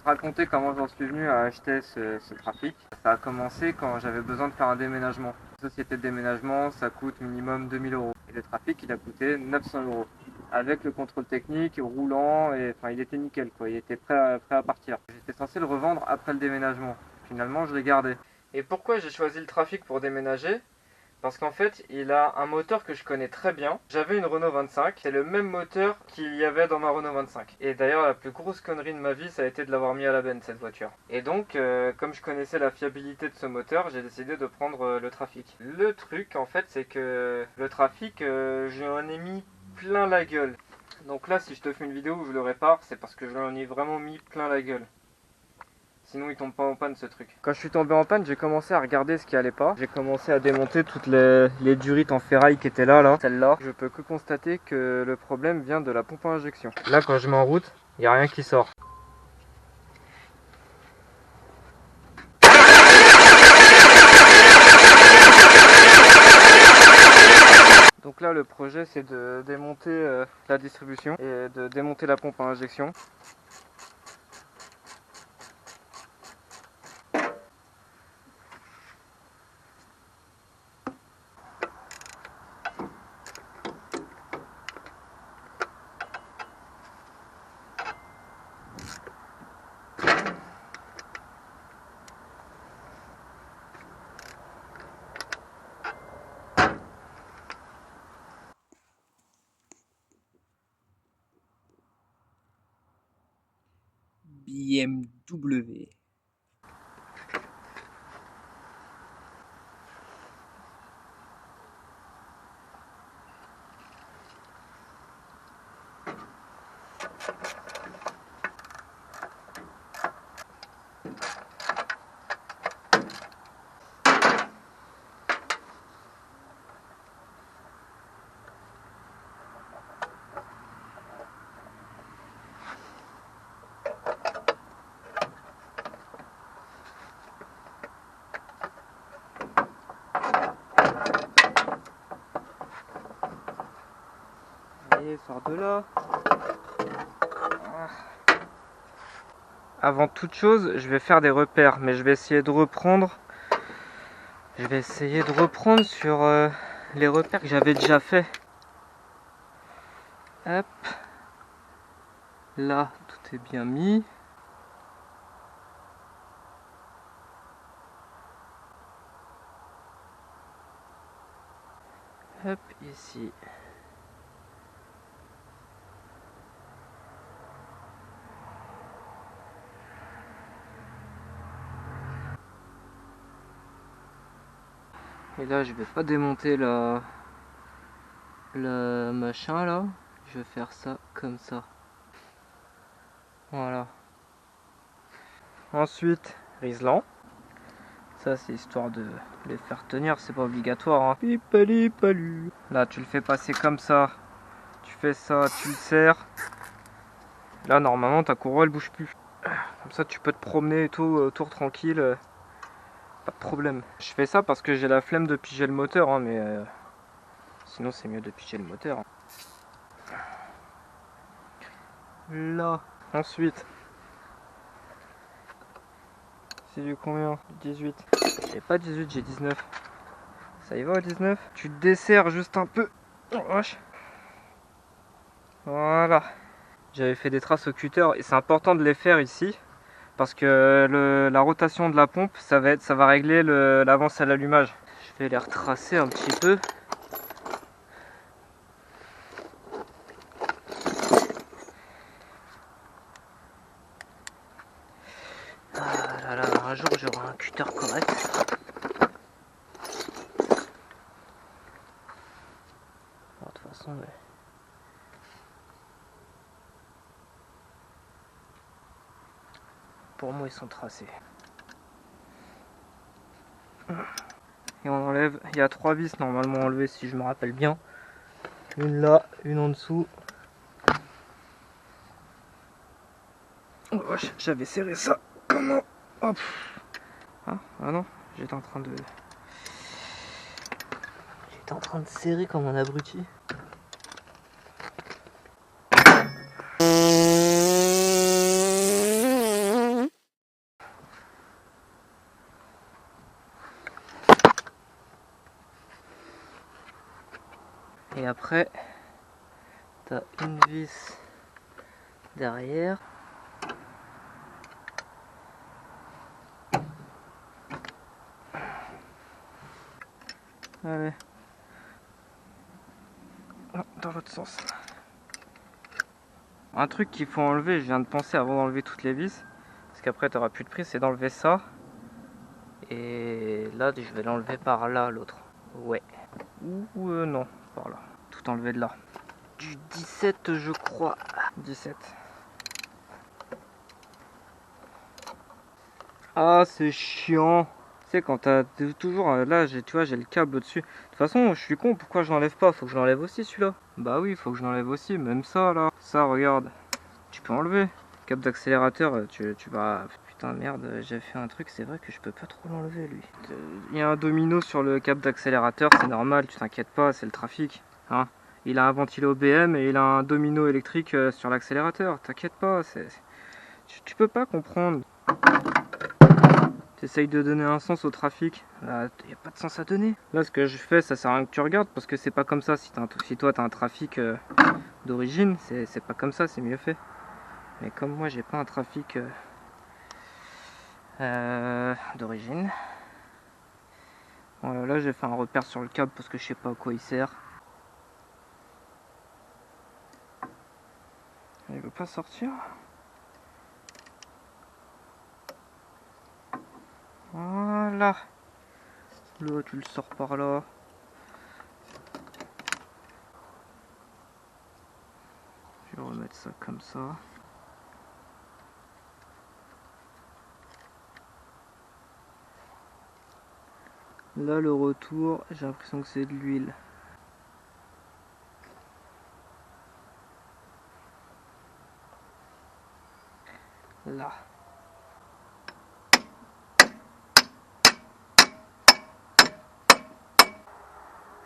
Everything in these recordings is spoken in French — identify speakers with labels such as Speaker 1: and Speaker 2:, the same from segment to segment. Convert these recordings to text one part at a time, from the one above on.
Speaker 1: te raconter comment j'en suis venu à acheter ce trafic. Ça a commencé quand j'avais besoin de faire un déménagement. Une société de déménagement, ça coûte minimum 2000 euros. Et le trafic, il a coûté 900 euros. Avec le contrôle technique, roulant, et enfin, il était nickel, quoi. Il était prêt à partir. J'étais censé le revendre après le déménagement. Finalement, je l'ai gardé. Et pourquoi j'ai choisi le trafic pour déménager ? Parce qu'en fait, il a un moteur que je connais très bien. J'avais une Renault 25, c'est le même moteur qu'il y avait dans ma Renault 25. Et d'ailleurs, la plus grosse connerie de ma vie, ça a été de l'avoir mis à la benne, cette voiture. Et donc, comme je connaissais la fiabilité de ce moteur, j'ai décidé de prendre le trafic. Le truc, en fait, c'est que le trafic, j'en ai mis plein la gueule. Donc là, si je te fais une vidéo où je le répare, c'est parce que je l'en ai vraiment mis plein la gueule. Sinon il tombe pas en panne ce truc. Quand je suis tombé en panne, j'ai commencé à regarder ce qui allait pas. J'ai commencé à démonter toutes les durites en ferraille qui étaient là. Celle-là. Je peux que constater que le problème vient de la pompe à injection. Là quand je mets en route, il n'y a rien qui sort. Donc là le projet c'est de démonter la distribution et de démonter la pompe à injection.
Speaker 2: BMW.
Speaker 1: Allez, sors de là. Avant toute chose, je vais faire des repères, mais je vais essayer de reprendre. Je vais essayer de reprendre sur les repères que j'avais déjà fait. Hop. Là, tout est bien mis. Hop, ici. Et là, je vais pas démonter le machin là. Je vais faire ça comme ça. Voilà. Ensuite, riselant. Ça, c'est histoire de les faire tenir, c'est pas obligatoire. Hein. Pipali-palu. Là, tu le fais passer comme ça. Tu fais ça, tu le serres. Là, normalement, ta courroie, elle bouge plus. Comme ça, tu peux te promener et tout, autour tranquille. Pas de problème. Je fais ça parce que j'ai la flemme de piger le moteur, hein, mais sinon, c'est mieux de piger le moteur. Hein. Là. Ensuite. C'est du combien? 18. J'ai pas 18, j'ai 19. Ça y va, 19? Tu te desserres juste un peu. Oh, vache. Voilà. J'avais fait des traces au cutter et c'est important de les faire ici parce que la rotation de la pompe, ça va régler l'avance à l'allumage. Je vais les retracer un petit peu. Ah là là, un jour j'aurai un cutter correct. Bon, de toute façon, ouais. Pour moi, ils sont tracés. Et on enlève, il y a 3 vis normalement enlevées si je me rappelle bien. Une là, une en dessous. Oh, j'avais serré ça. Comment? Hop. Ah non, j'étais en train de serrer comme un abruti.
Speaker 2: Et après, tu as une vis derrière. Allez. Dans l'autre sens. Un truc qu'il faut enlever, je viens de penser avant d'enlever toutes les vis, parce qu'après tu n'auras plus de prise, c'est d'enlever ça. Et là, je vais l'enlever par là, l'autre. Ouais. Ou non, par là. Tout enlever de là. Du 17, je crois. 17. Ah, c'est chiant. Tu sais, quand t'as toujours là, tu vois, j'ai le câble au-dessus. De toute façon, je suis con, pourquoi je l'enlève pas? Faut que je l'enlève aussi celui-là. Bah oui, faut que je l'enlève aussi, même ça là. Ça, regarde. Tu peux enlever. Câble d'accélérateur, tu vas. Putain, merde, j'ai fait un truc, c'est vrai que je peux pas trop l'enlever lui. Il y a un domino sur le câble d'accélérateur, c'est normal, tu t'inquiètes pas, c'est le trafic. Hein, il a un ventilo BM et il a un domino électrique sur l'accélérateur, t'inquiète pas, tu peux pas comprendre. T'essayes de donner un sens au trafic, là, y a pas de sens à donner. Là, ce que je fais, ça sert à rien que tu regardes, parce que c'est pas comme ça. Si toi t'as un trafic d'origine, c'est pas comme ça, c'est mieux fait. Mais comme moi, j'ai pas un trafic d'origine. Voilà, là, j'ai fait un repère sur le câble parce que je sais pas à quoi il sert. Il veut pas sortir. Voilà. Là, tu le sors par là. Je vais remettre ça comme ça. Là, le retour, j'ai l'impression que c'est de l'huile. Là.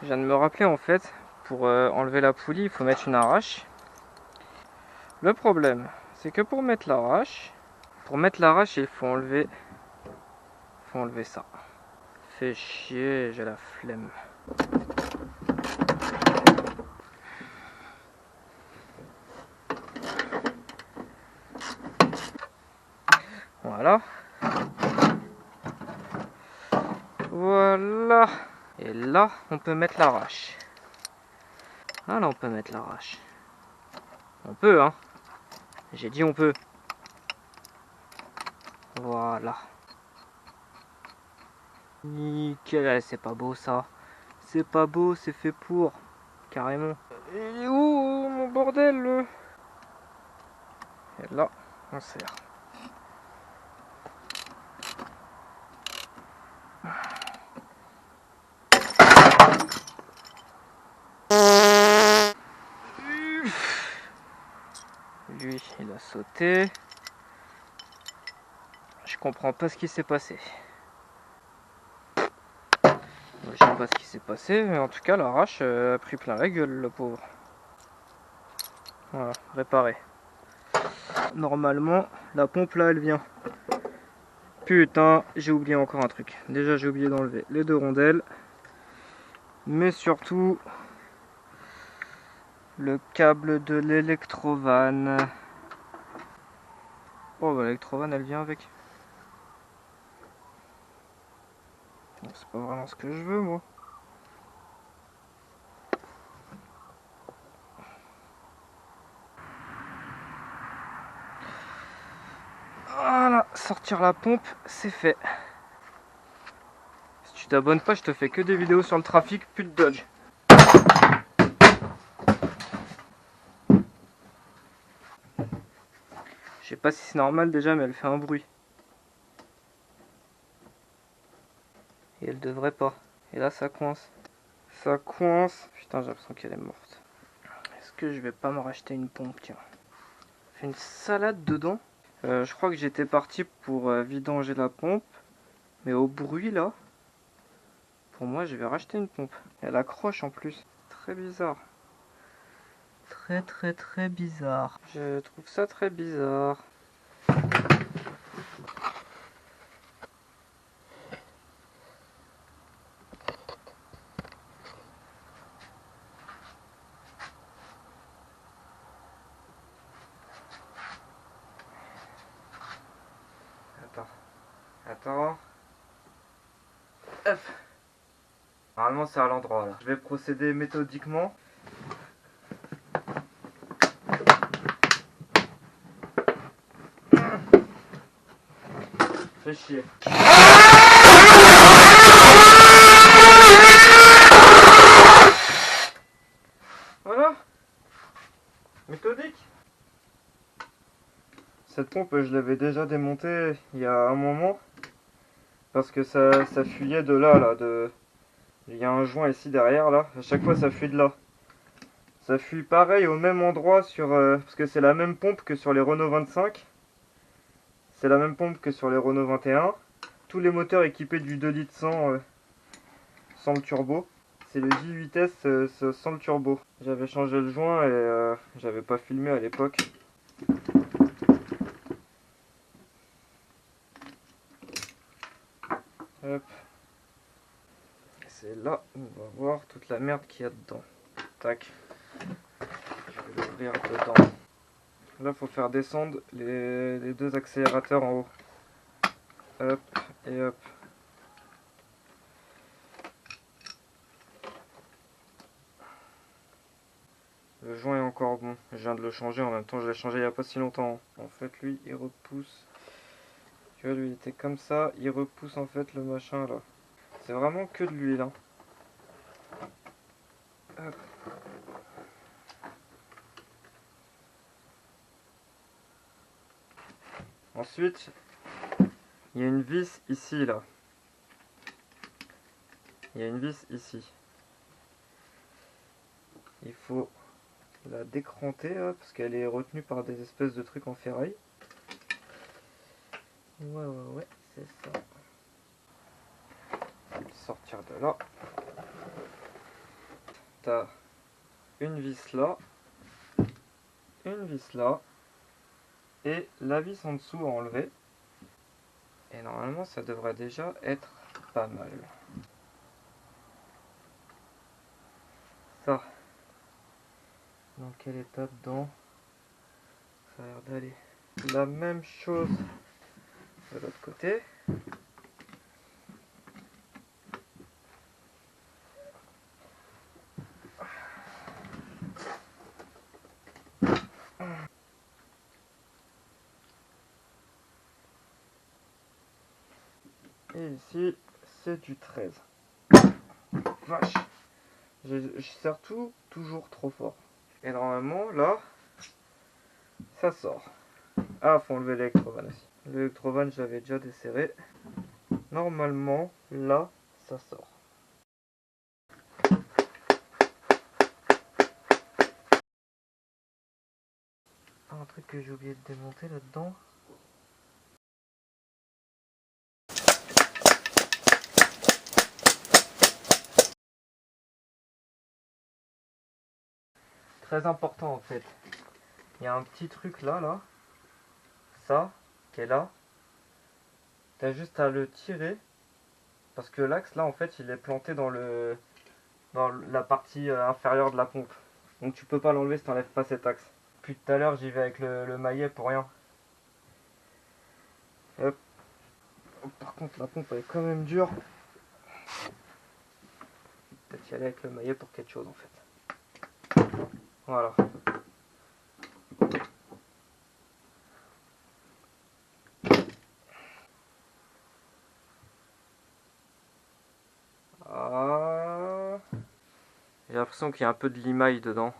Speaker 2: Je viens de me rappeler en fait, pour enlever la poulie, il faut mettre une arrache. Le problème, c'est que pour mettre l'arrache, il faut enlever ça. Fait chier, j'ai la flemme. Voilà. Voilà. Et là, on peut mettre l'arrache. Ah là, on peut mettre l'arrache. On peut, hein. J'ai dit on peut. Voilà. Nickel, c'est pas beau ça. C'est pas beau, c'est fait pour. Carrément. Il est où mon bordel le... Et là, on serre. Lui, il a sauté. Je comprends pas ce qui s'est passé. Je sais pas ce qui s'est passé, mais en tout cas, l'arrache a pris plein la gueule, le pauvre. Voilà, réparé. Normalement, la pompe là, elle vient. Putain, j'ai oublié encore un truc. Déjà, j'ai oublié d'enlever les deux rondelles. Mais surtout, le câble de l'électrovanne. Oh, bah, l'électrovanne, elle vient avec. Bon, c'est pas vraiment ce que je veux, moi. Voilà, sortir la pompe, c'est fait. Si tu t'abonnes pas, je te fais que des vidéos sur le trafic, plus de Dodge. Je sais pas si c'est normal déjà, mais elle fait un bruit. Et elle devrait pas. Et là, ça coince. Ça coince. Putain, j'ai l'impression qu'elle est morte. Est-ce que je vais pas me racheter une pompe, tiens. Fait une salade dedans. Je crois que j'étais parti pour vidanger la pompe. Mais au bruit, là, pour moi, je vais racheter une pompe. Elle accroche en plus. Très bizarre. Très bizarre. Je trouve ça très bizarre. ça. Hop. Normalement c'est à l'endroit là. Je vais procéder méthodiquement. Fais chier. Voilà. Méthodique. Cette pompe je l'avais déjà démontée il y a un moment. Parce que ça fuyait de là. Il y a un joint ici derrière là. À chaque fois ça fuit de là. Ça fuit pareil au même endroit sur... parce que c'est la même pompe que sur les Renault 25. C'est la même pompe que sur les Renault 21. Tous les moteurs équipés du 2 litres sans le turbo. C'est le J8S sans le turbo. J'avais changé le joint et j'avais pas filmé à l'époque. Hop. C'est là où on va voir toute la merde qu'il y a dedans. Tac. Je vais l'ouvrir dedans. Là, faut faire descendre les deux accélérateurs en haut. Hop et hop. Le joint est encore bon. Je viens de le changer en même temps. Je l'ai changé il n'y a pas si longtemps. En fait, lui, il repousse. Tu vois, lui, il était comme ça. Il repousse en fait le machin là. C'est vraiment que de l'huile. Hein. Hop. Ensuite, il y a une vis ici là. Il y a une vis ici. Il faut la décranter là, parce qu'elle est retenue par des espèces de trucs en ferraille. Ouais, c'est ça. Sortir de là. T'as une vis là, une vis là, et la vis en dessous à enlever. Et normalement ça devrait déjà être pas mal. Ça. Dans quel état dedans? Ça a l'air d'aller. La même chose de l'autre côté. Et ici, c'est du 13. Vache! Je serre tout toujours trop fort. Et normalement, là, ça sort. Ah, faut enlever l'électrovan aussi. L'électrovan, j'avais déjà desserré. Normalement, là, ça sort. Un truc que j'ai oublié de démonter là-dedans. Très important en fait. Il y a un petit truc là. Ça, qui est là. T'as juste à le tirer. Parce que l'axe là en fait il est planté dans la partie inférieure de la pompe. Donc tu peux pas l'enlever si t'enlèves pas cet axe. Depuis tout à l'heure j'y vais avec le maillet pour rien. Hop. Par contre la pompe elle est quand même dure. Peut-être y aller avec le maillet pour quelque chose en fait. Voilà. Ah. J'ai l'impression qu'il y a un peu de limaille dedans.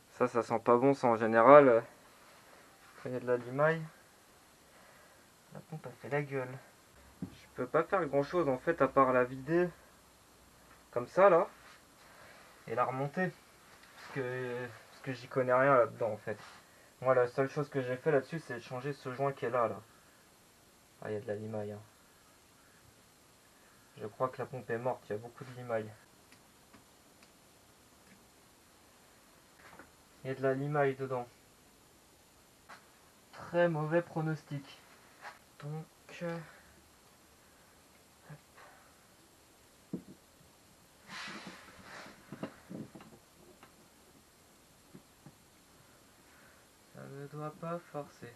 Speaker 2: Ça sent pas bon, ça en général. Quand il y a de la limaille, la pompe a fait la gueule. Je peux pas faire grand chose en fait à part la vider comme ça là et la remonter parce que j'y connais rien là-dedans en fait. Moi la seule chose que j'ai fait là-dessus c'est de changer ce joint qui est là. Ah, il y a de la limaille. Hein. Je crois que la pompe est morte, il y a beaucoup de limaille. Il y a de la limaille dedans. Très mauvais pronostic. Donc... ça ne doit pas forcer.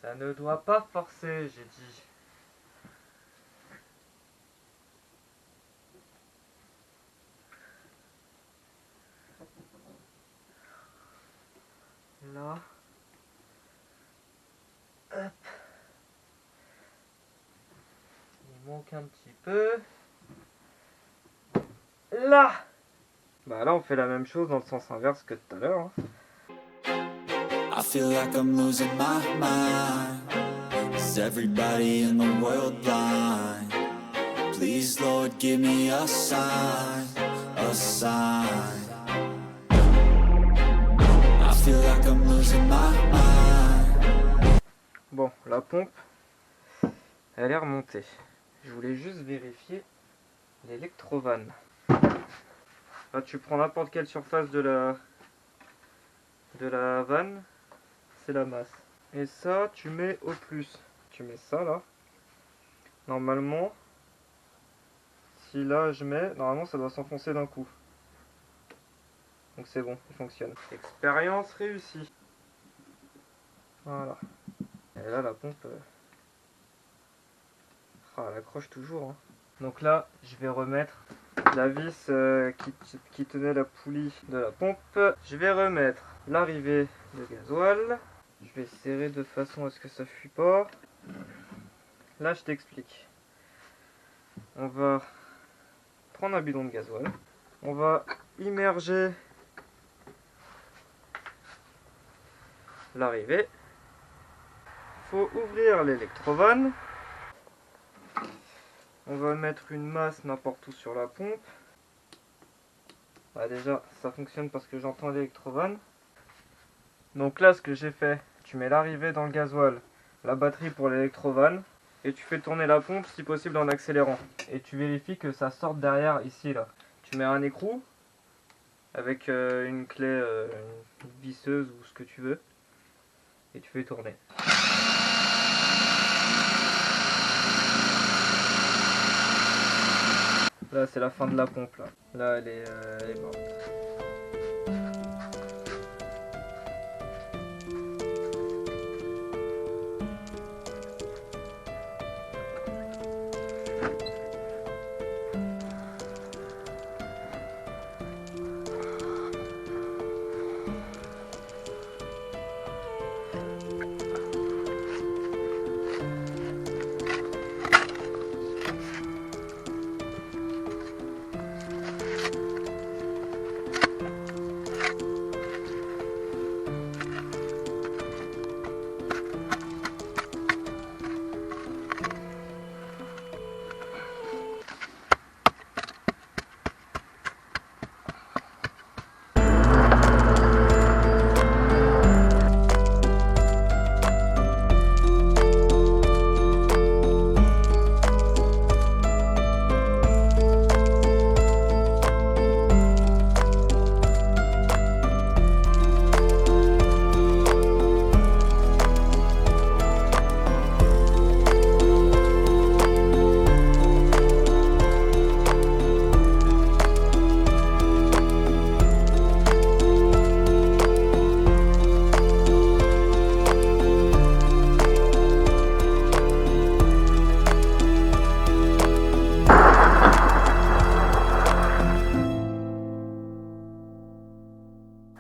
Speaker 2: Ça ne doit pas forcer, j'ai dit. Là. Hop. Il manque un petit peu. Là. Bah là on fait la même chose dans le sens inverse que tout à l'heure. Hein.
Speaker 3: I feel like I'm losing my mind. Is everybody in the world blind? Please Lord give me a sign, a sign. I feel like I'm losing my mind.
Speaker 2: Bon, la pompe, elle est remontée. Je voulais juste vérifier l'électrovanne. Là, tu prends n'importe quelle surface de la vanne, c'est la masse. Et ça, tu mets au plus. Tu mets ça là. Normalement, si là je mets, normalement ça doit s'enfoncer d'un coup. Donc c'est bon, il fonctionne. Expérience réussie. Voilà. Et là la pompe, elle accroche toujours. Hein. Donc là, je vais remettre la vis qui tenait la poulie de la pompe. Je vais remettre l'arrivée de gasoil. Je vais serrer de façon à ce que ça fuit pas. Là, je t'explique. On va prendre un bidon de gasoil. On va immerger l'arrivée. Faut ouvrir l'électrovanne. On va mettre une masse n'importe où sur la pompe. Bah déjà, ça fonctionne parce que j'entends l'électrovanne. Donc là, ce que j'ai fait, tu mets l'arrivée dans le gasoil, la batterie pour l'électrovanne, et tu fais tourner la pompe si possible en accélérant. Et tu vérifies que ça sorte derrière ici là. Tu mets un écrou avec une clé, une visseuse ou ce que tu veux, et tu fais tourner. Là, c'est la fin de la pompe là. Là, elle est morte.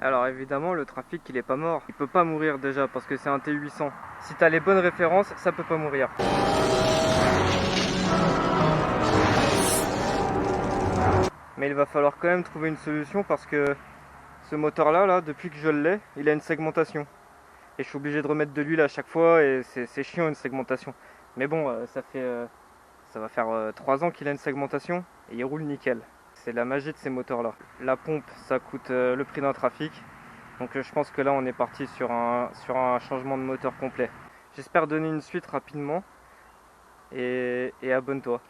Speaker 2: Alors évidemment le trafic il est pas mort, il peut pas mourir déjà parce que c'est un T800. Si t'as les bonnes références, ça peut pas mourir. Mais il va falloir quand même trouver une solution parce que ce moteur là, depuis que je l'ai, il a une segmentation. Et je suis obligé de remettre de l'huile à chaque fois et c'est chiant une segmentation. Mais bon, ça va faire 3 ans qu'il a une segmentation et il roule nickel. C'est la magie de ces moteurs là. La pompe ça coûte le prix d'un trafic. Donc je pense que là on est parti sur un changement de moteur complet. J'espère donner une suite rapidement et abonne-toi.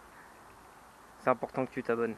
Speaker 2: C'est important que tu t'abonnes.